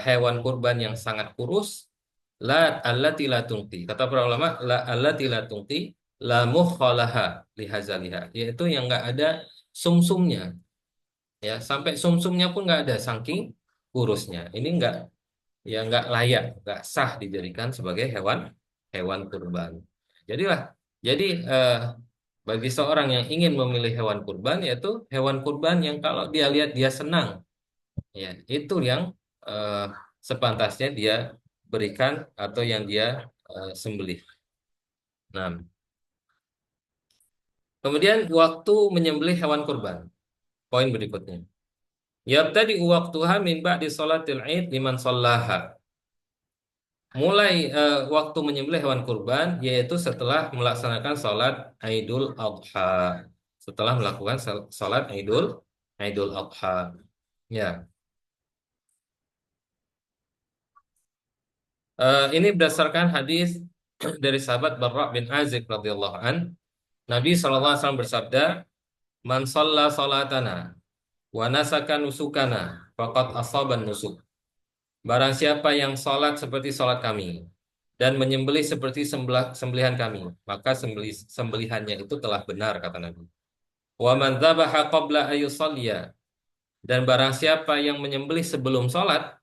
hewan kurban yang sangat kurus, la allati la tunqi. Kata para ulama la allati la tunqi la mukhalaha lihazaliha, yaitu yang enggak ada sumsumnya, ya, sampai sumsumnya pun enggak ada saking kurusnya. Ini enggak, ya, enggak layak, enggak sah dijadikan sebagai hewan hewan kurban. Jadilah jadi bagi seorang yang ingin memilih hewan kurban, yaitu hewan kurban yang kalau dia lihat dia senang, ya, itu yang eh, sepantasnya dia berikan atau yang dia sembelih. Nah, kemudian waktu menyembelih hewan kurban. Poin berikutnya. Yabtadi waktuha min ba'di sholatil Id liman shallaha. Mulai waktu menyembelih hewan kurban yaitu setelah melaksanakan sholat Idul Adha. Setelah melakukan sholat Idul Idul Adha. Ya. Ini berdasarkan hadis dari sahabat Barra bin Azib radhiyallahu an. Nabi SAW bersabda, "Man shalla salatana wa nasaka nusukana faqad asaban nusuk." Barang siapa yang salat seperti salat kami dan menyembelih seperti sembelihan kami, maka sembelihannya itu telah benar, kata Nabi. Wa man dzabaha qabla ayyusalliya, dan barang siapa yang menyembelih sebelum salat,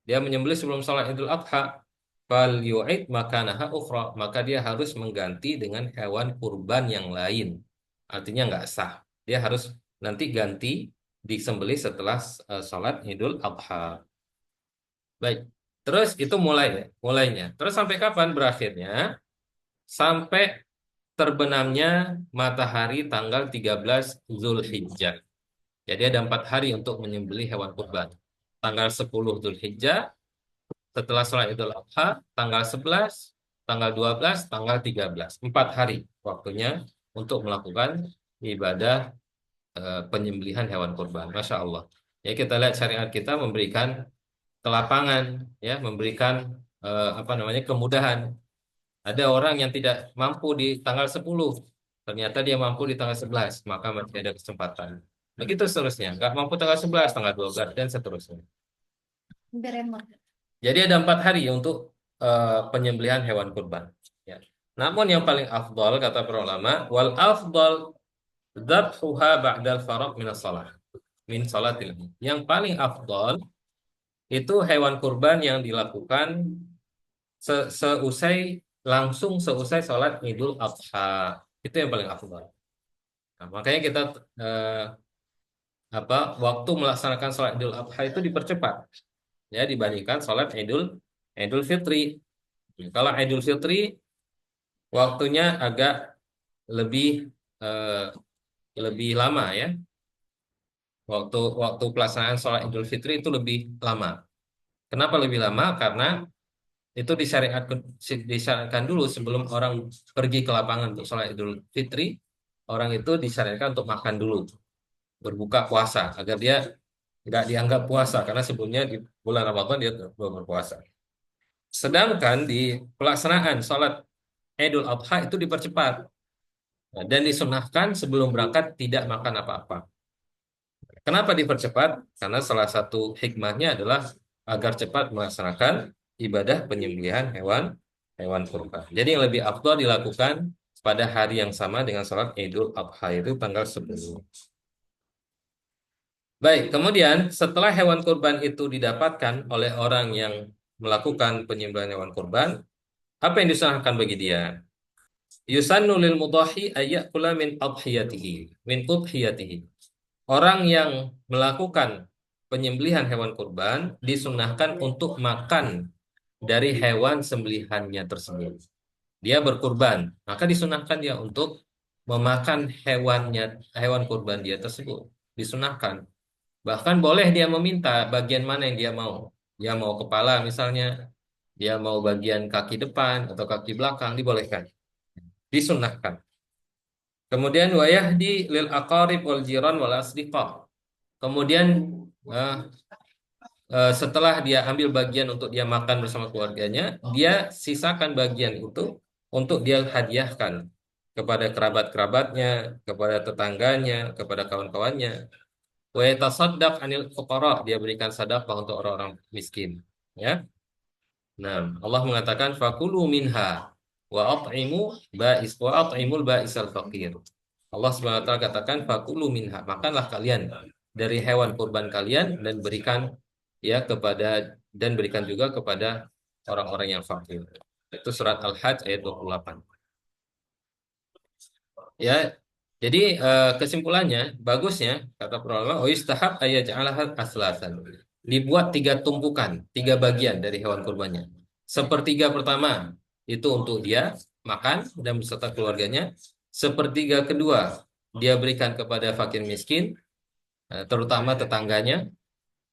dia menyembelih sebelum salat Idul Adha, fal yu'id makanaha ukhra, maka dia harus mengganti dengan hewan kurban yang lain. Artinya nggak sah. Dia harus nanti ganti disembelih setelah salat Idul Adha. Baik. Terus itu mulainya. Terus sampai kapan berakhirnya? Sampai terbenamnya matahari tanggal 13 Zulhijjah. Jadi ada 4 hari untuk menyembelih hewan kurban. Tanggal 10 Zulhijjah, setelah sholat Idul Adha, tanggal 11, tanggal 12, tanggal 13. 4 hari waktunya untuk melakukan ibadah penyembelihan hewan kurban. Masya Allah. Ya, kita lihat syariat kita memberikan kelapangan, ya, memberikan apa namanya, kemudahan. Ada orang yang tidak mampu di tanggal 10, ternyata dia mampu di tanggal 11, maka masih ada kesempatan. Begitu seterusnya, nggak mampu tanggal 11, tanggal 12, dan seterusnya. Jadi ada 4 hari untuk penyembelihan hewan kurban. Ya. Namun yang paling afdal, kata para ulama, wal afdal dzabhuha ba'dal faraq minas shalah, min shalatil Id. Yang paling afdal itu hewan kurban yang dilakukan seusai sholat Idul Adha. Itu yang paling afdal. Nah, makanya kita eh, waktu melaksanakan sholat Idul Adha itu dipercepat, ya, dibandingkan sholat Idul Idul Fitri. Kalau Idul Fitri waktunya agak lebih eh, lebih lama, ya. Waktu waktu pelaksanaan sholat Idul Fitri itu lebih lama. Kenapa lebih lama? Karena itu disyariatkan dulu sebelum orang pergi ke lapangan untuk sholat Idul Fitri. Orang itu disyariatkan untuk makan dulu, berbuka puasa agar dia nggak dianggap puasa karena sebelumnya di bulan Ramadan dia belum berpuasa. Sedangkan di pelaksanaan sholat Idul Adha itu dipercepat. Nah, dan disunahkan sebelum berangkat tidak makan apa-apa. Kenapa dipercepat? Karena salah satu hikmahnya adalah agar cepat melaksanakan ibadah penyembelihan hewan hewan kurban. Jadi yang lebih afdal dilakukan pada hari yang sama dengan salat Idul Adha itu tanggal 10. Baik, kemudian setelah hewan kurban itu didapatkan oleh orang yang melakukan penyembelihan hewan kurban, apa yang disunahkan bagi dia? Yusannu lil mudahi ayyakula min adhiyatihi, min udhiyatihi. Orang yang melakukan penyembelihan hewan kurban disunahkan untuk makan dari hewan sembelihannya tersebut. Dia berkurban, maka disunahkan dia untuk memakan hewan kurban dia tersebut. Disunahkan. Bahkan boleh dia meminta bagian mana yang dia mau. Dia mau kepala misalnya, dia mau bagian kaki depan atau kaki belakang, dibolehkan. Disunahkan. Kemudian wayahdi lil aqarib wal jiran wal asdiqah. Kemudian eh, setelah dia ambil bagian untuk dia makan bersama keluarganya, dia sisakan bagian itu untuk dia hadiahkan kepada kerabat-kerabatnya, kepada tetangganya, kepada kawan-kawannya. Wa yatasaddaq anil fuqara, dia berikan sedekah untuk orang-orang miskin. Ya. Nah, Allah mengatakan fakulu minha wa at'imu wa at'imul ba'isal faqir. Allah Subhanahu wa taala katakan fakulu minha, makanlah kalian dari hewan kurban kalian dan berikan ya berikan juga kepada orang-orang yang fakir. Itu surat Al-Hajj ayat 28. Ya. Jadi kesimpulannya bagusnya kata para ulama istahab ayaj'alaha aslasan. Dibuat tiga tumpukan, tiga bagian dari hewan kurbannya. Sepertiga pertama itu untuk dia makan dan beserta keluarganya. Sepertiga kedua dia berikan kepada fakir miskin, terutama tetangganya.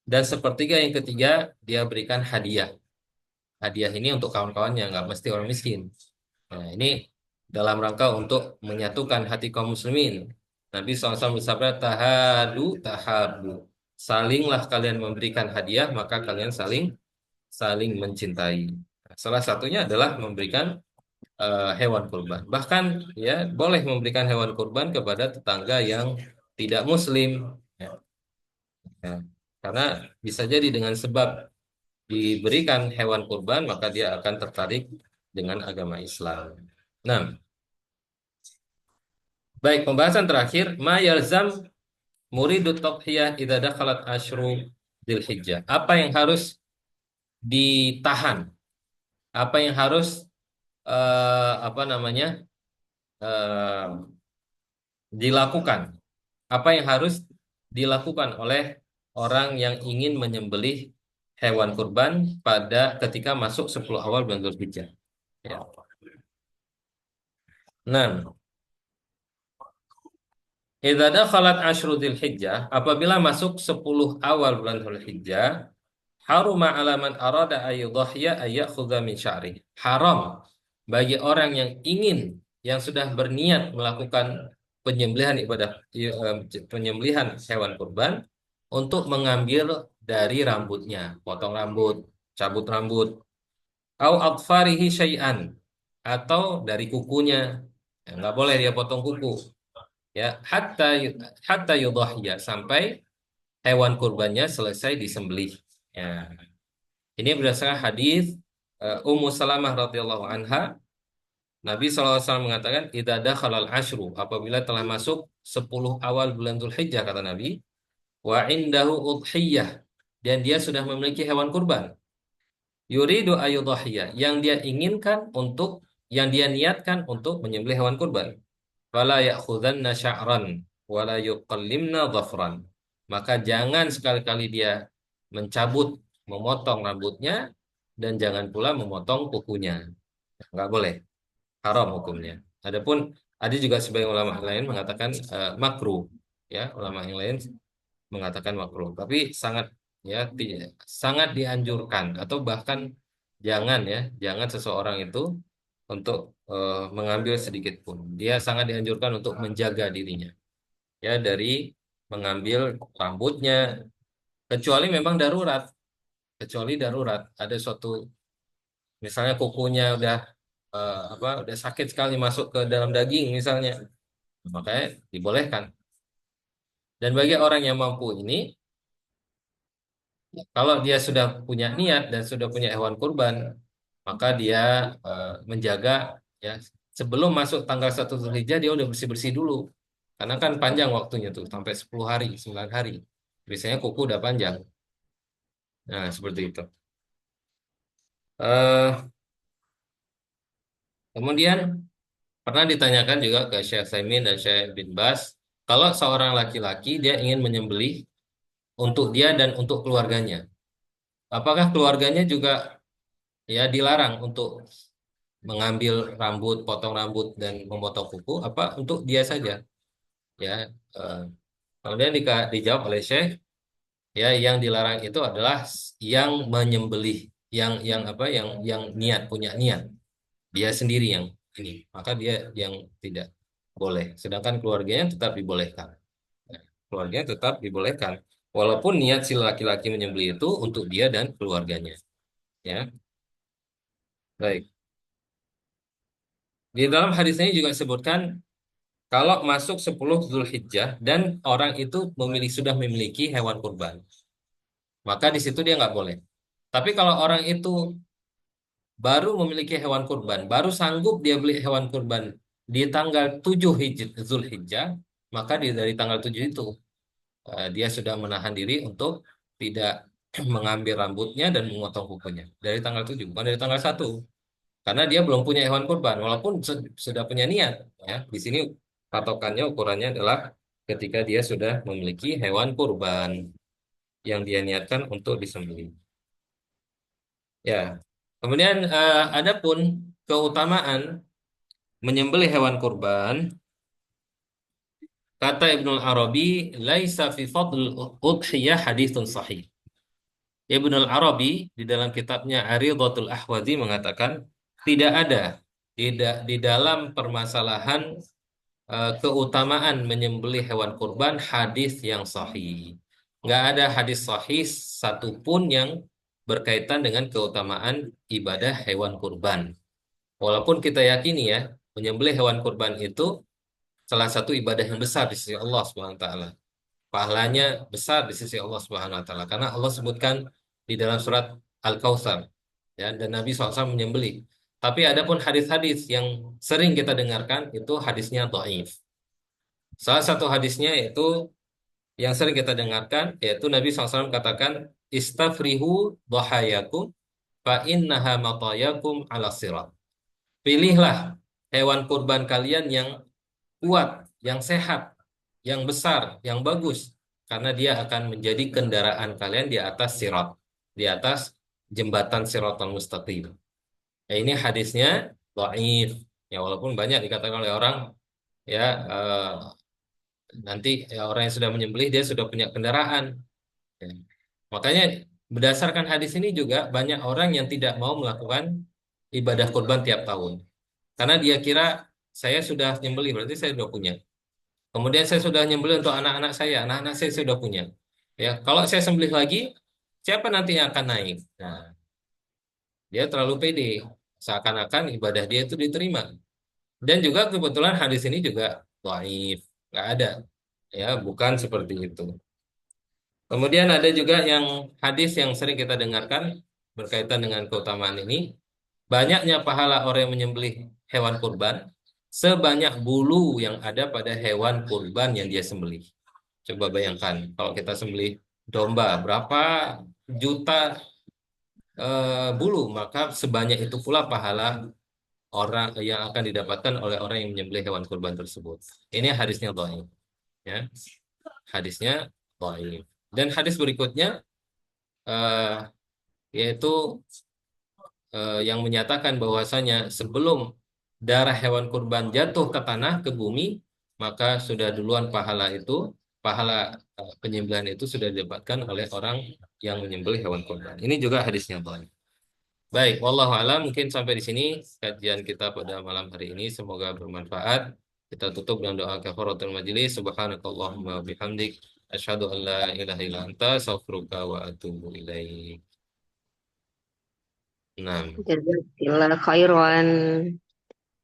Dan sepertiga yang ketiga dia berikan hadiah. Hadiah ini untuk kawan-kawannya, nggak mesti orang miskin. Nah, ini dalam rangka untuk menyatukan hati kaum muslimin. Nabi SAW bersabda, tahadu, tahabu. Salinglah kalian memberikan hadiah, maka kalian saling saling mencintai. Salah satunya adalah memberikan hewan kurban. Bahkan ya boleh memberikan hewan kurban kepada tetangga yang tidak muslim. Ya, ya. Karena bisa jadi dengan sebab diberikan hewan kurban, maka dia akan tertarik dengan agama Islam. Nah, baik, pembahasan terakhir, ma yalzam muridut tadhiyah idza dakhalat asyru Dzulhijjah. Apa yang harus ditahan? Apa yang harus apa namanya? eh, dilakukan? Apa yang harus dilakukan oleh orang yang ingin menyembelih hewan kurban pada ketika masuk 10 awal bulan Dzulhijjah? Ya. Nah, idza dakhalat asyru Dzulhijjah, apabila masuk 10 awal bulan Dzulhijjah, haruma alaman arada ayyudhhiya ayyakhudha min sya'ri. Haram bagi orang yang ingin yang sudah berniat melakukan penyembelihan penyembelihan hewan kurban untuk mengambil dari rambutnya, potong rambut, cabut rambut, au adfarihi syai'an atau dari kukunya. Ya, nggak boleh dia potong kuku. Ya, hatta yudhhiya sampai hewan kurbannya selesai disembelih. Ya. Ini berdasarkan hadis Ummu Salamah radhiyallahu anha, Nabi SAW mengatakan, "Idza dakhalal asyru," apabila telah masuk 10 awal bulan Dzulhijjah kata Nabi, "wa indahu udhiyah," dan dia sudah memiliki hewan kurban. Yuridu ayudhiyah, yang dia niatkan untuk menyembelih hewan kurban. Fala ya'khudanna sya'ran wala yuqallimna dhafran. Maka jangan sekali-kali dia mencabut, memotong rambutnya dan jangan pula memotong kukunya. Nggak boleh, haram hukumnya. Adapun ada juga sebagian ulama lain mengatakan makruh, ya ulama yang lain mengatakan makruh. Tapi sangat ya sangat dianjurkan atau bahkan jangan ya, jangan seseorang itu untuk mengambil sedikit pun. Dia sangat dianjurkan untuk menjaga dirinya ya dari mengambil rambutnya, kecuali memang darurat. Kecuali darurat, ada suatu misalnya kukunya udah udah sakit sekali masuk ke dalam daging misalnya, makanya dibolehkan. Dan bagi orang yang mampu ini, kalau dia sudah punya niat dan sudah punya hewan kurban, maka dia menjaga ya sebelum masuk tanggal 1 Zulhijjah dia udah bersih-bersih dulu. Karena kan panjang waktunya tuh sampai 10 hari, 9 hari. Biasanya kuku udah panjang. Nah, seperti itu. eh Kemudian pernah ditanyakan juga ke Syekh Saimin dan Syekh bin Bas, kalau seorang laki-laki dia ingin menyembelih untuk dia dan untuk keluarganya, apakah keluarganya juga ya dilarang untuk mengambil rambut, potong rambut dan memotong kuku, apa untuk dia saja? Ya, eh, kemudian dijawab oleh Syekh, ya yang dilarang itu adalah yang menyembelih, yang niat punya niat, dia sendiri yang ini, maka dia yang tidak boleh. Sedangkan keluarganya tetap dibolehkan. Nah, keluarganya tetap dibolehkan, walaupun niat si laki-laki menyembelih itu untuk dia dan keluarganya. Ya, baik. Di dalam hadis ini juga disebutkan kalau masuk 10 Zulhijjah dan orang itu sudah memiliki hewan kurban, maka di situ dia nggak boleh. Tapi kalau orang itu baru memiliki hewan kurban, baru sanggup dia beli hewan kurban di tanggal 7 Zulhijjah, maka dari tanggal 7 itu dia sudah menahan diri untuk tidak mengambil rambutnya dan memotong kukunya. Dari tanggal 7, bukan dari tanggal 1. Karena dia belum punya hewan kurban, walaupun sudah punya niat. Ya, di sini patokannya, ukurannya adalah ketika dia sudah memiliki hewan kurban yang dia niatkan untuk disembelih. Ya, kemudian adapun keutamaan menyembelih hewan kurban, kata Ibnul Arabi, laisa fi fadl udhiyah haditsun sahih. Ibnul Arabi di dalam kitabnya Aridhatul Ahwazi mengatakan tidak ada di dalam permasalahan keutamaan menyembelih hewan kurban hadis yang sahih. Nggak ada hadis sahih satupun yang berkaitan dengan keutamaan ibadah hewan kurban. Walaupun kita yakini ya, menyembelih hewan kurban itu salah satu ibadah yang besar di sisi Allah Subhanahu wa taala. Pahalanya besar di sisi Allah Subhanahu wa taala karena Allah sebutkan di dalam surat Al-Kautsar ya, dan Nabi SAW menyembelih. Tapi adapun hadis-hadis yang sering kita dengarkan itu hadisnya dhaif. Salah satu hadisnya itu yang sering kita dengarkan yaitu Nabi SAW katakan istafrihu dhahayakum fa innaha matayakum ala sirat. Pilihlah hewan kurban kalian yang kuat, yang sehat, yang besar, yang bagus karena dia akan menjadi kendaraan kalian di atas sirat, di atas jembatan Siratal Mustaqim. Ya, ini hadisnya dhaif. Ya walaupun banyak dikatakan oleh orang ya nanti ya, orang yang sudah menyembelih dia sudah punya kendaraan. Ya. Makanya berdasarkan hadis ini juga banyak orang yang tidak mau melakukan ibadah kurban tiap tahun. Karena dia kira saya sudah nyembelih berarti saya sudah punya. Kemudian saya sudah nyembelih untuk anak-anak saya sudah punya. Ya, kalau saya sembelih lagi, siapa nanti yang akan naik? Nah, dia terlalu pede, seakan-akan ibadah dia itu diterima. Dan juga kebetulan hadis ini juga dhaif, nggak ada. Ya, bukan seperti itu. Kemudian ada juga yang hadis yang sering kita dengarkan berkaitan dengan keutamaan ini. Banyaknya pahala orang yang menyembelih hewan kurban sebanyak bulu yang ada pada hewan kurban yang dia sembelih. Coba bayangkan kalau kita sembelih domba berapa juta bulu, maka sebanyak itu pula pahala orang yang akan didapatkan oleh orang yang menyembelih hewan kurban tersebut. Ini hadisnya dhaif, ya. Hadisnya dhaif. Dan hadis berikutnya eh, yaitu yang menyatakan bahwasanya sebelum darah hewan kurban jatuh ke tanah, ke bumi, maka sudah duluan pahala penyembelihan itu sudah didapatkan oleh orang yang menyembelih hewan kurban. Ini juga hadisnya dhaif. Baik, wallahu a'lam. Mungkin sampai di sini kajian kita pada malam hari ini. Semoga bermanfaat. Kita tutup dengan doa kafaratul majelis. Subhanakallahumma wa bihamdik. Asyhadu an la ilaha illa anta, astaghfiruka wa atubu ilaik. Nah. Jazakillah khairan.